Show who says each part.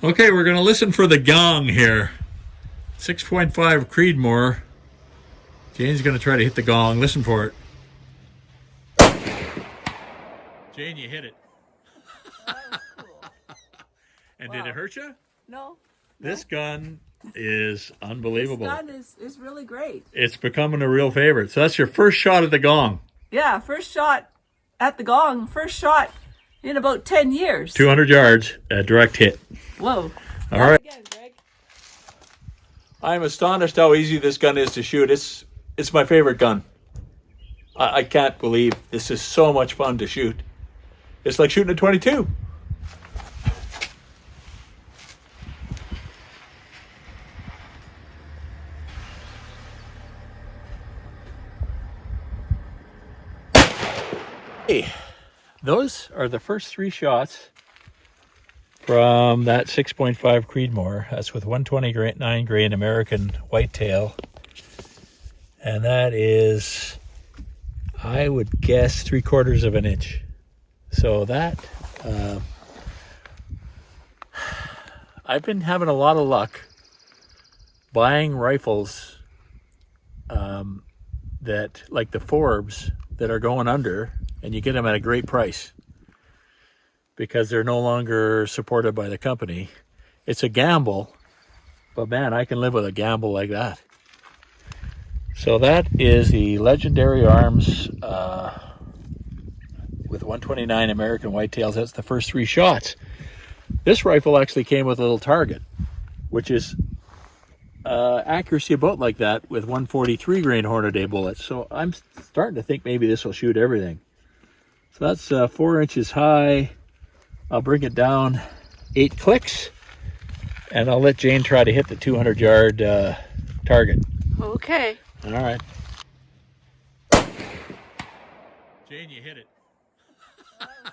Speaker 1: Okay, we're going to listen for the gong here. 6.5 Creedmoor. Jane's going to try to hit the gong. Listen for it. Jane, you hit it.
Speaker 2: That was cool.
Speaker 1: And
Speaker 2: Wow.
Speaker 1: did it hurt you?
Speaker 2: No.
Speaker 1: This gun is unbelievable.
Speaker 2: This gun is really great.
Speaker 1: It's becoming a real favorite. So that's your first shot at the gong.
Speaker 2: Yeah, first shot at the gong. First shot in about 10 years.
Speaker 1: 200 yards, a direct hit.
Speaker 2: Whoa.
Speaker 1: All right.
Speaker 2: Again, Greg.
Speaker 1: I'm astonished how easy this gun is to shoot. It's my favorite gun. I can't believe this is so much fun to shoot. It's like shooting a 22. Hey, those are the first three shots from that 6.5 Creedmoor. That's with 129 grain American whitetail. And that is, I would guess, 3/4 of an inch. So that, I've been having a lot of luck buying rifles that, like the Forbes, that are going under, and you get them at a great price because they're no longer supported by the company. It's a gamble, but man, I can live with a gamble like that. So that is the Legendary Arms with 129 American whitetails. That's the first three shots. This rifle actually came with a little target, which is accuracy about like that with 143 grain Hornady bullets. So I'm starting to think maybe this will shoot everything. So that's 4 inches high. I'll bring it down 8 clicks, and I'll let Jane try to hit the 200-yard target.
Speaker 2: Okay.
Speaker 1: All right. Jane, you hit it.
Speaker 2: That was